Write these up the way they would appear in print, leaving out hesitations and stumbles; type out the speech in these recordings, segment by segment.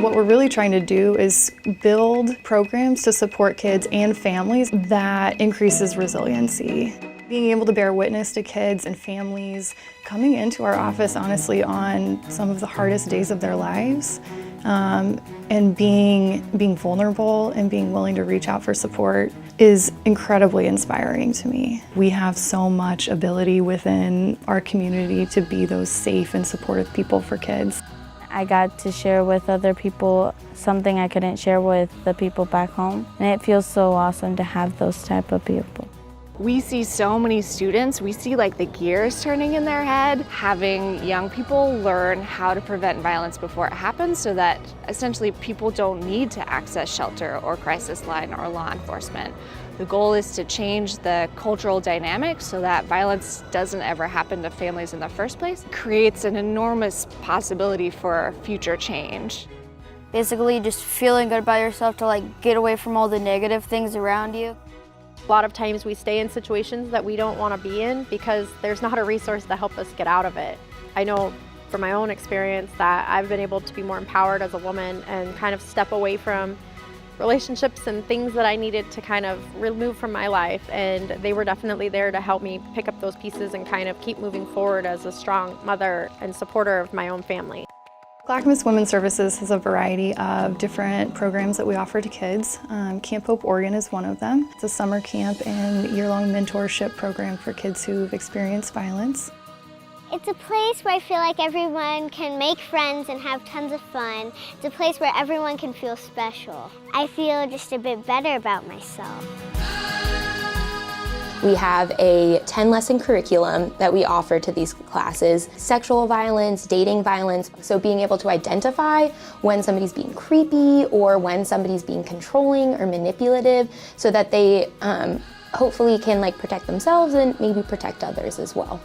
What we're really trying to do is build programs to support kids and families that increases resiliency. Being able to bear witness to kids and families coming into our office, honestly, on some of the hardest days of their lives, and being vulnerable and being willing to reach out for support is incredibly inspiring to me. We have so much ability within our community to be those safe and supportive people for kids. I got to share with other people something I couldn't share with the people back home, and it feels so awesome to have those type of people. We see so many students, we see like the gears turning in their head, having young people learn how to prevent violence before it happens so that essentially people don't need to access shelter or crisis line or law enforcement. The goal is to change the cultural dynamics so that violence doesn't ever happen to families in the first place. It creates an enormous possibility for future change. Basically just feeling good about yourself to like get away from all the negative things around you. A lot of times we stay in situations that we don't want to be in because there's not a resource to help us get out of it. I know from my own experience that I've been able to be more empowered as a woman and kind of step away from relationships and things that I needed to kind of remove from my life, and they were definitely there to help me pick up those pieces and kind of keep moving forward as a strong mother and supporter of my own family. Clackamas Women's Services has a variety of different programs that we offer to kids. Camp Hope Oregon is one of them. It's a summer camp and year-long mentorship program for kids who've experienced violence. It's a place where I feel like everyone can make friends and have tons of fun. It's a place where everyone can feel special. I feel just a bit better about myself. We have a 10-lesson curriculum that we offer to these classes. Sexual violence, dating violence, so being able to identify when somebody's being creepy or when somebody's being controlling or manipulative so that they hopefully can protect themselves and maybe protect others as well.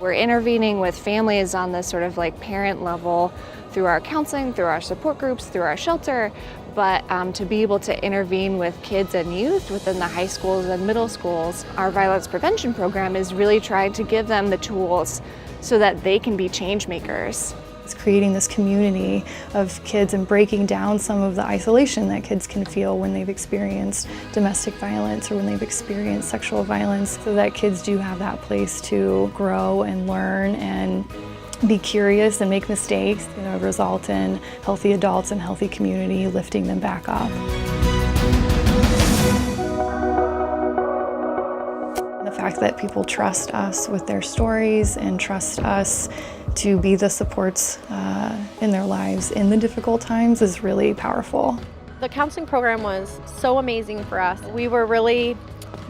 We're intervening with families on this sort of parent level through our counseling, through our support groups, through our shelter, but to be able to intervene with kids and youth within the high schools and middle schools, our violence prevention program is really trying to give them the tools so that they can be change makers. It's creating this community of kids and breaking down some of the isolation that kids can feel when they've experienced domestic violence or when they've experienced sexual violence, so that kids do have that place to grow and learn and be curious and make mistakes, result in healthy adults and healthy community lifting them back up. The fact that people trust us with their stories and trust us to be the supports in their lives in the difficult times is really powerful. The counseling program was so amazing for us. We were really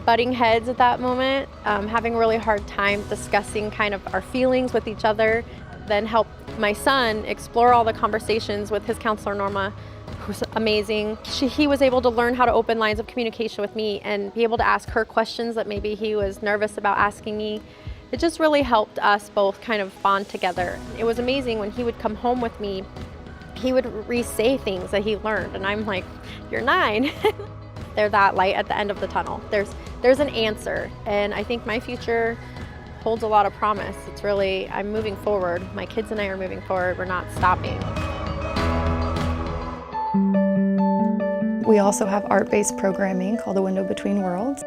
butting heads at that moment, having a really hard time discussing kind of our feelings with each other, then help my son explore all the conversations with his counselor, Norma, who's amazing. He was able to learn how to open lines of communication with me and be able to ask her questions that maybe he was nervous about asking me. It just really helped us both kind of bond together. It was amazing when he would come home with me, he would re-say things that he learned, and I'm like, you're 9. They're that light at the end of the tunnel. There's an answer, and I think my future holds a lot of promise. It's really, I'm moving forward. My kids and I are moving forward. We're not stopping. We also have art-based programming called The Window Between Worlds.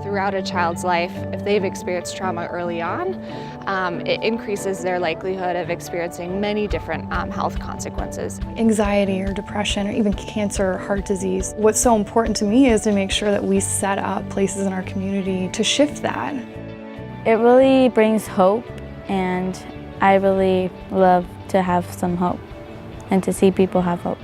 Throughout a child's life, if they've experienced trauma early on, it increases their likelihood of experiencing many different health consequences. Anxiety or depression or even cancer or heart disease. What's so important to me is to make sure that we set up places in our community to shift that. It really brings hope, and I really love to have some hope and to see people have hope.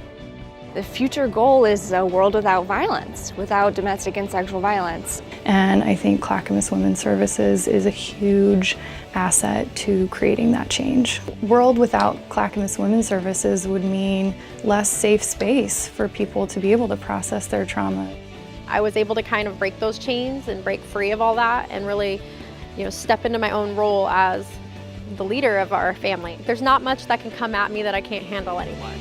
The future goal is a world without violence, without domestic and sexual violence. And I think Clackamas Women's Services is a huge asset to creating that change. A world without Clackamas Women's Services would mean less safe space for people to be able to process their trauma. I was able to kind of break those chains and break free of all that and really, step into my own role as the leader of our family. There's not much that can come at me that I can't handle anymore.